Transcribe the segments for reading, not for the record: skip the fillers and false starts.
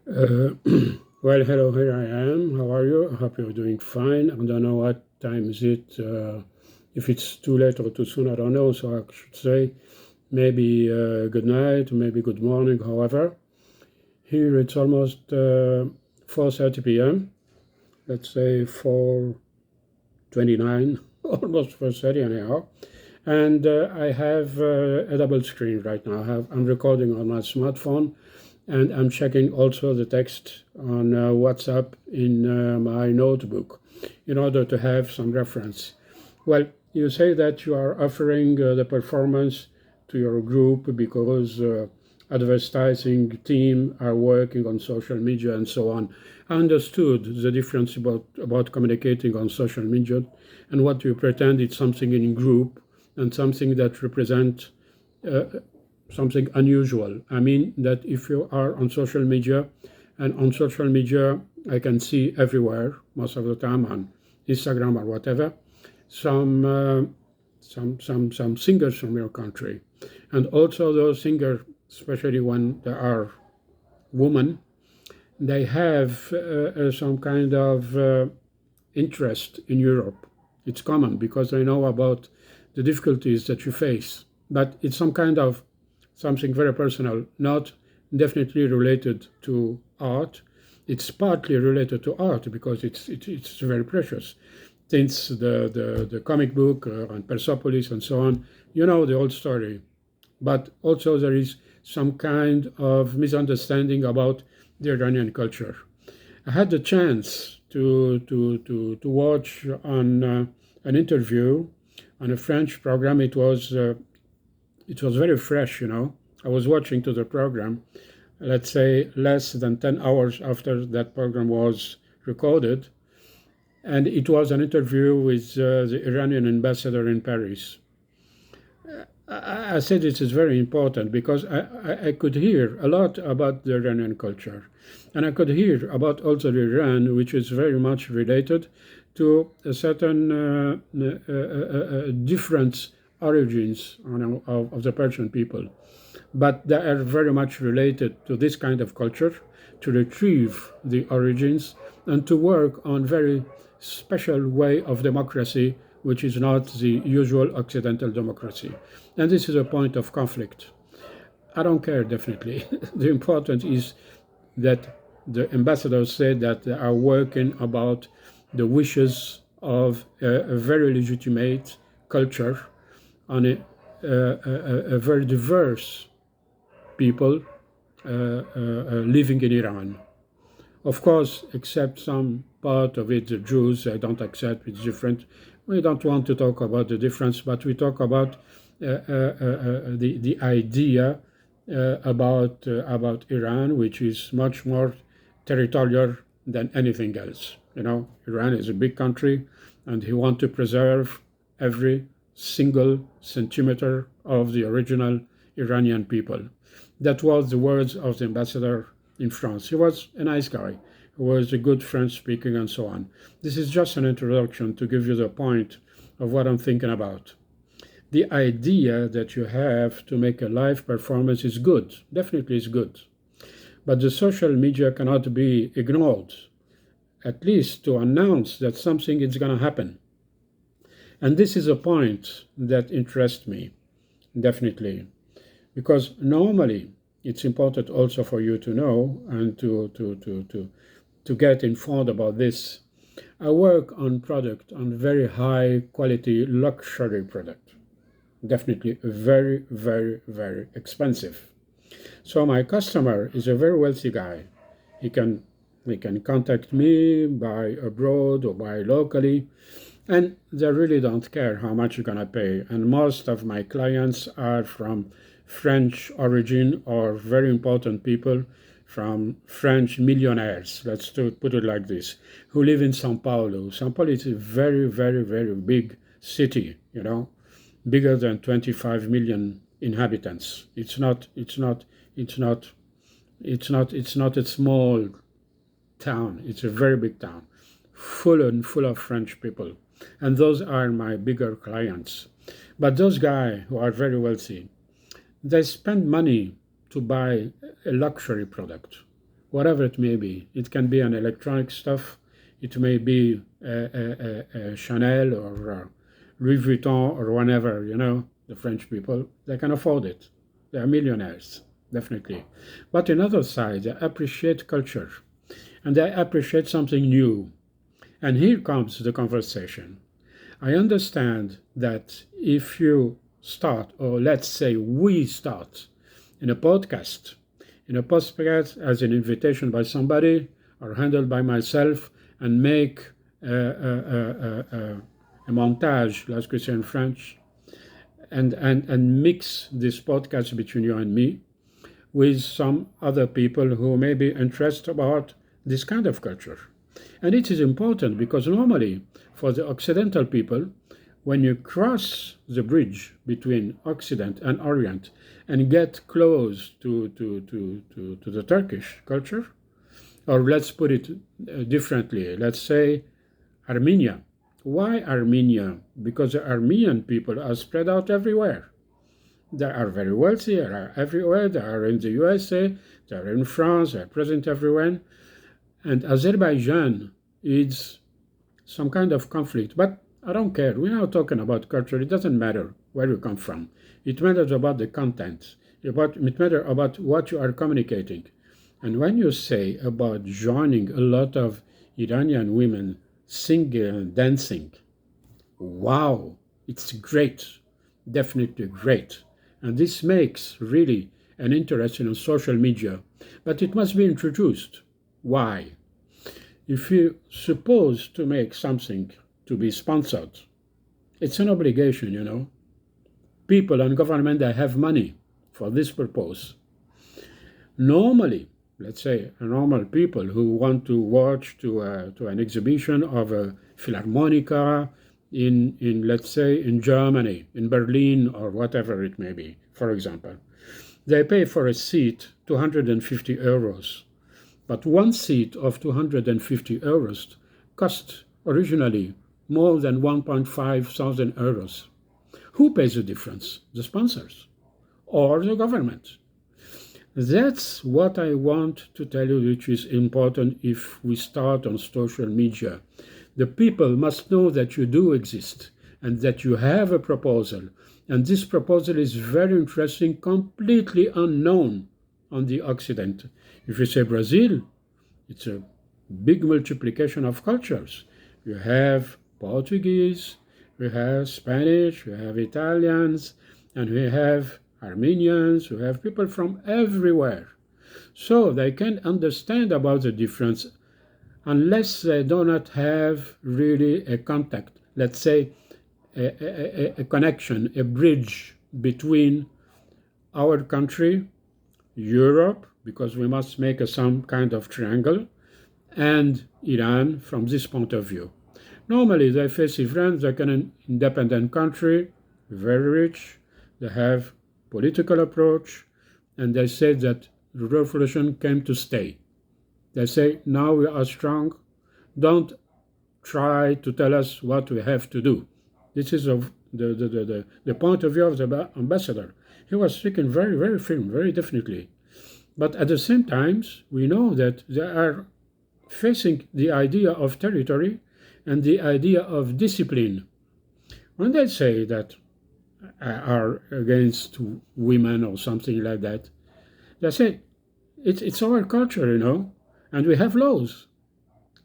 Uh, well, hello, here I am. How are you? I hope you're doing fine. I don't know what time is it. If it's too late or too soon, I don't know. So I should say maybe good night, maybe good morning. However, here it's almost 4:30 p.m. Let's say 4:29, almost 4:30 anyhow. And I have a double screen right now. I'm recording on my smartphone, and I'm checking also the text on WhatsApp in my notebook in order to have some reference. Well, you say that you are offering the performance to your group because advertising team are working on social media and so on. I understood the difference about communicating on social media and what you pretend it's something in group and something that represent uh, something unusual. I mean that if you are on social media, and on social media I can see everywhere most of the time on Instagram or whatever some some singers from your country, and also those singers, especially when they are women, they have some kind of interest in Europe. It's common because they know about the difficulties that you face, but it's some kind of something very personal, not definitely related to art. It's partly related to art because it's very precious. Since the comic book and Persepolis and so on, you know the old story. But also there is some kind of misunderstanding about the Iranian culture. I had the chance to watch on an interview on a French program. It was very fresh, you know. I was watching to the program, let's say less than 10 hours after that program was recorded, and it was an interview with the Iranian ambassador in Paris. I said it is very important because I could hear a lot about the Iranian culture. And I could hear about also Iran, which is very much related to a certain different origins, you know, of the Persian people. But they are very much related to this kind of culture, to retrieve the origins and to work on very special way of democracy, which is not the usual Occidental democracy. And this is a point of conflict. I don't care, definitely. The important is that the ambassadors said that they are working about the wishes of a very legitimate culture on a very diverse people living in Iran. Of course, except some part of it, the Jews, they don't accept, it's different. We don't want to talk about the difference, but we talk about the idea about Iran, which is much more territorial than anything else. You know, Iran is a big country, and he wants to preserve every single centimeter of the original Iranian people. That was the words of the ambassador in France. He was a nice guy. He was a good French speaking and so on. This is just an introduction to give you the point of what I'm thinking about. The idea that you have to make a live performance is good, definitely is good. But the social media cannot be ignored, at least to announce that something is going to happen. And this is a point that interests me, definitely. Because normally it's important also for you to know and to get informed about this. I work on product, on very high quality luxury product. Definitely very, very, very expensive. So my customer is a very wealthy guy. He can he can contact me by abroad or by locally, and they really don't care how much you're gonna pay. And most of my clients are from French origin or very important people from French millionaires, put it like this, who live in Sao Paulo. Sao Paulo is a very, very, very big city, you know, bigger than 25 million inhabitants. It's not a small town. It's a very big town, full of French people, and those are my bigger clients. But those guys who are very wealthy, they spend money to buy a luxury product. whatever it may be. It can be an electronic stuff. It may be Chanel or Louis Vuitton or whatever, the French people, they can afford it. They are millionaires, definitely. But on the other side, they appreciate culture and they appreciate something new. And here comes the conversation. I understand that if you start, or let's say we start, in a podcast, as an invitation by somebody or handled by myself, and make a montage, let's say in French, and mix this podcast between you and me with some other people who may be interested about this kind of culture. And it is important because normally for the Occidental people, when you cross the bridge between Occident and Orient and get close to the Turkish culture, or let's put it differently, let's say Armenia. Why Armenia? Because the Armenian people are spread out everywhere. They are very wealthy, they are everywhere, they are in the USA, they are in France, they are present everywhere. And Azerbaijan is some kind of conflict, but I don't care. We're not talking about culture. It doesn't matter where you come from. It matters about the content. It matters about what you are communicating. And when you say about joining a lot of Iranian women singing and dancing, wow, it's great, definitely great. And this makes really an interest in social media. But it must be introduced. Why? If you suppose to make something to be sponsored, it's an obligation, People and government that have money for this purpose. Normally, let's say normal people who want to watch to an exhibition of a Philharmonica in let's say in Germany, in Berlin or whatever it may be, for example, they pay for a seat 250 euros. But one seat of 250 euros cost originally more than 1.5 thousand euros. Who pays the difference? The sponsors or the government? That's what I want to tell you, which is important if we start on social media. The people must know that you do exist and that you have a proposal. And this proposal is very interesting, completely unknown on the Occident. If you say Brazil, it's a big multiplication of cultures. You have Portuguese, we have Spanish, we have Italians, and we have Armenians, we have people from everywhere. So they can understand about the difference unless they do not have really a contact, let's say a connection, a bridge between our country, Europe, because we must make some kind of triangle, and Iran from this point of view. Normally, they face Iran like an independent country, very rich, they have political approach, and they say that the revolution came to stay. They say, now we are strong, don't try to tell us what we have to do. This is of the point of view of the ambassador. He was speaking very, very firm, very definitely. But at the same time, we know that they are facing the idea of territory and the idea of discipline. When they say that are against women or something like that, they say it's our culture, and we have laws,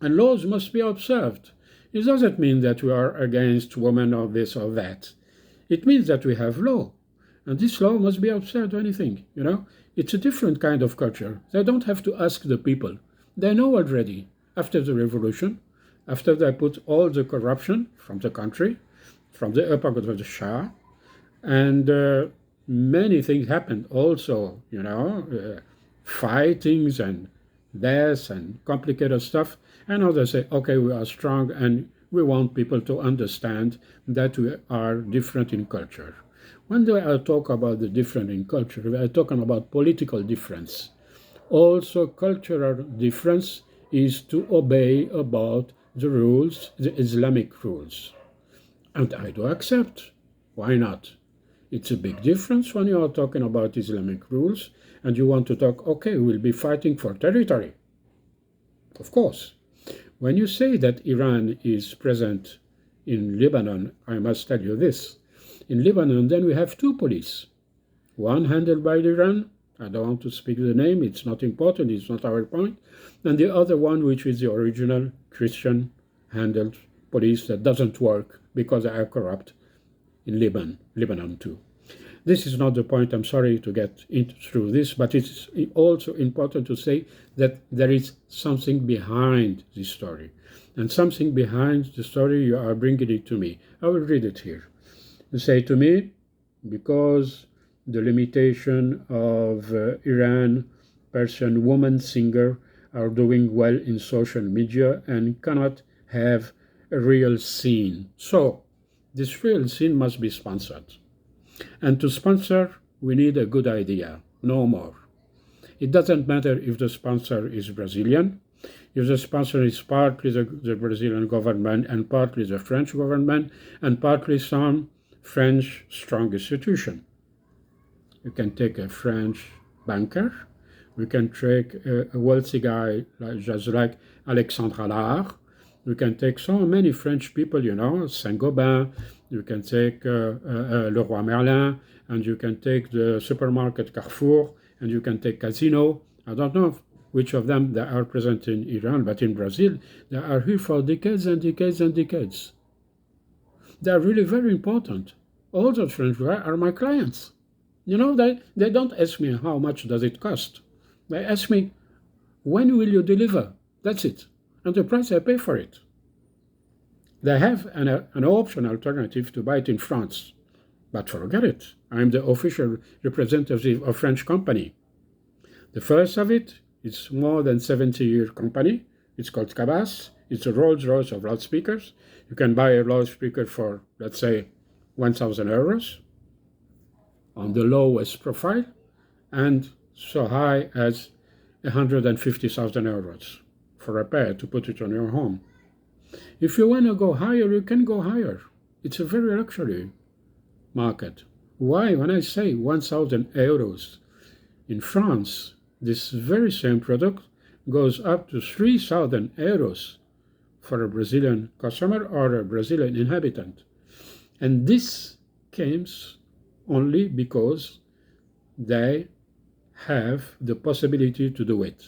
and laws must be observed. It doesn't mean that we are against women or this or that. It means that we have law, and this law must be observed. Anything, It's a different kind of culture. They don't have to ask the people. They know already. After the revolution, after they put all the corruption from the country, from the epoch of the Shah, and many things happened also, fightings and deaths and complicated stuff. And now they say, okay, we are strong and we want people to understand that we are different in culture. When I talk about the different in culture, we are talking about political difference. Also, cultural difference is to obey about the rules, the Islamic rules. And I do accept. Why not? It's a big difference when you are talking about Islamic rules and you want to talk, okay, we'll be fighting for territory. Of course. When you say that Iran is present in Lebanon, I must tell you this. In Lebanon, then we have two police. One handled by Iran, I don't want to speak the name, it's not important, it's not our point, and the other one, which is the original Christian handled police that doesn't work because they are corrupt in Lebanon too. This is not the point, I'm sorry to get through this, but it's also important to say that there is something behind this story. And something behind the story, you are bringing it to me. I will read it here. You say to me, because the limitation of Iran, Persian woman singer are doing well in social media and cannot have a real scene. So, this real scene must be sponsored. And to sponsor, we need a good idea, no more. It doesn't matter if the sponsor is Brazilian, if the sponsor is partly the Brazilian government and partly the French government and partly some French strong institution. You can take a French banker, we can take a wealthy guy just like Alexandre Allard, we can take so many French people, Saint-Gobain, you can take Leroy Merlin, and you can take the supermarket Carrefour, and you can take Casino. I don't know which of them they are present in Iran, but in Brazil, they are here for decades and decades and decades. They are really very important. All those French guys are my clients. They don't ask me how much does it cost. They ask me, when will you deliver? That's it. And the price I pay for it. They have an option alternative to buy it in France. But forget it. I'm the official representative of French company. The first of it is more than 70-year company. It's called Cabas. It's a Rolls-Royce of loudspeakers. You can buy a loudspeaker for, let's say, 1,000 euros on the lowest profile, and so high as 150,000 euros for a pair to put it on your home. If you want to go higher, you can go higher. It's a very luxury market. Why? When I say 1,000 euros, in France, this very same product goes up to 3,000 euros for a Brazilian customer or a Brazilian inhabitant. And this comes only because they have the possibility to do it.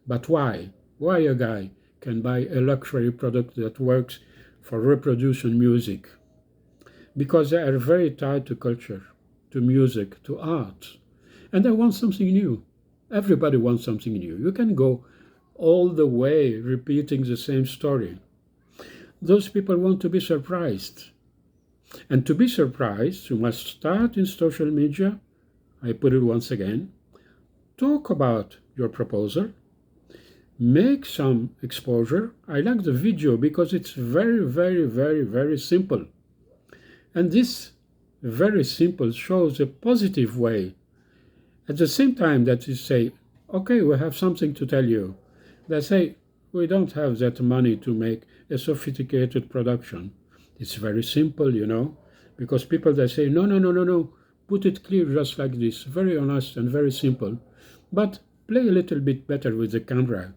But why? Why a guy can buy a luxury product that works for reproducing music? Because they are very tied to culture, to music, to art. And they want something new. Everybody wants something new. You can go all the way repeating the same story. Those people want to be surprised. And to be surprised, you must start in social media. I put it once again. Talk about your proposal. Make some exposure. I like the video because it's very, very, very, very simple. And this very simple shows a positive way. At the same time that you say, okay, we have something to tell you. They say, we don't have that money to make a sophisticated production. It's very simple, because people, they say, no, put it clear just like this, very honest and very simple, but play a little bit better with the camera.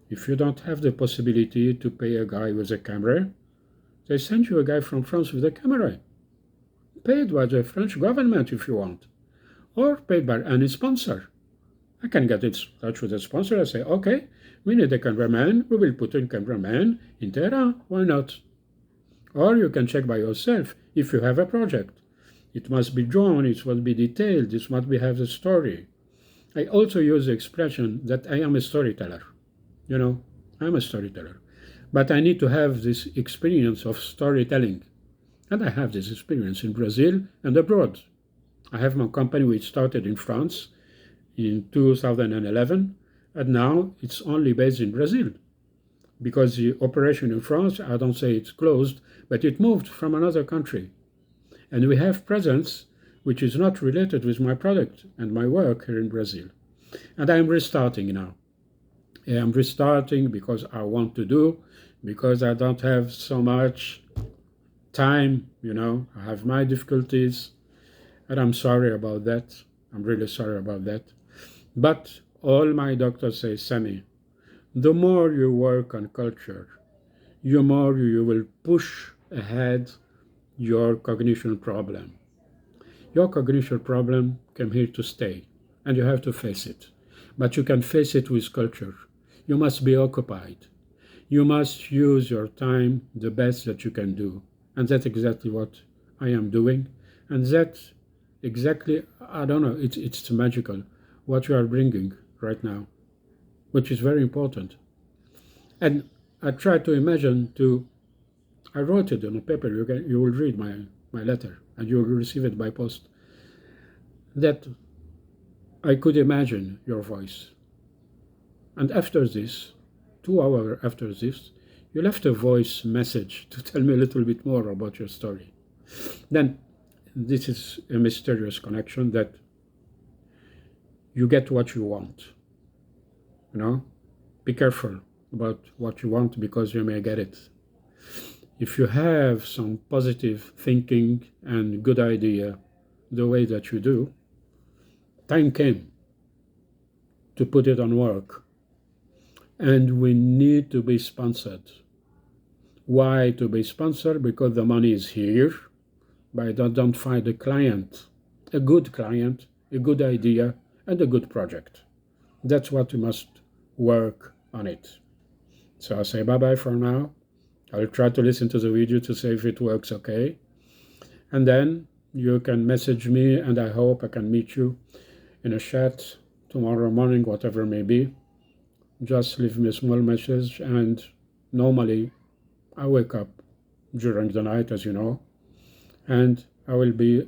If you don't have the possibility to pay a guy with a camera, they send you a guy from France with a camera, paid by the French government if you want, or paid by any sponsor. I can get in touch with a sponsor and say, okay, we need a cameraman, we will put a cameraman in Tehran, why not? Or you can check by yourself if you have a project. It must be drawn, it must be detailed, it must have the story. I also use the expression that I am a storyteller. I'm a storyteller. But I need to have this experience of storytelling. And I have this experience in Brazil and abroad. I have my company which started in France in 2011, and now it's only based in Brazil. Because the operation in France, I don't say it's closed, but it moved from another country. And we have presence which is not related with my product and my work here in Brazil. And I'm restarting now. I'm restarting because I want to do, because I don't have so much time, I have my difficulties, and I'm sorry about that. I'm really sorry about that. But all my doctors say, Sami, the more you work on culture, the more you will push ahead your cognition problem. Your cognition problem came here to stay, and you have to face it. But you can face it with culture. You must be occupied. You must use your time the best that you can do. And that's exactly what I am doing. And that's exactly, I don't know, it's magical what you are bringing right now, which is very important. And I try to imagine I wrote it on a paper. You will read my letter and you will receive it by post. That I could imagine your voice. And after this, 2 hours after this, you left a voice message to tell me a little bit more about your story. Then this is a mysterious connection that you get what you want. You know, be careful about what you want because you may get it. If you have some positive thinking and good idea the way that you do, time came to put it on work. And we need to be sponsored. Why to be sponsored? Because the money is here, but I don't find a client, a good idea, and a good project. That's what we must work on it. So I'll say bye-bye for now. I'll try to listen to the video to see if it works okay. And then you can message me, and I hope I can meet you in a chat tomorrow morning, whatever it may be. Just leave me a small message, and normally I wake up during the night, as you know, and I will be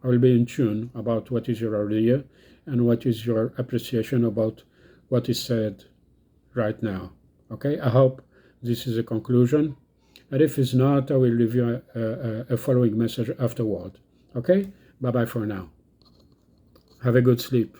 in tune about what is your idea and what is your appreciation about what is said right now. Okay, I hope this is a conclusion, and if it's not, I will leave you a following message afterward. Okay, bye bye for now. Have a good sleep.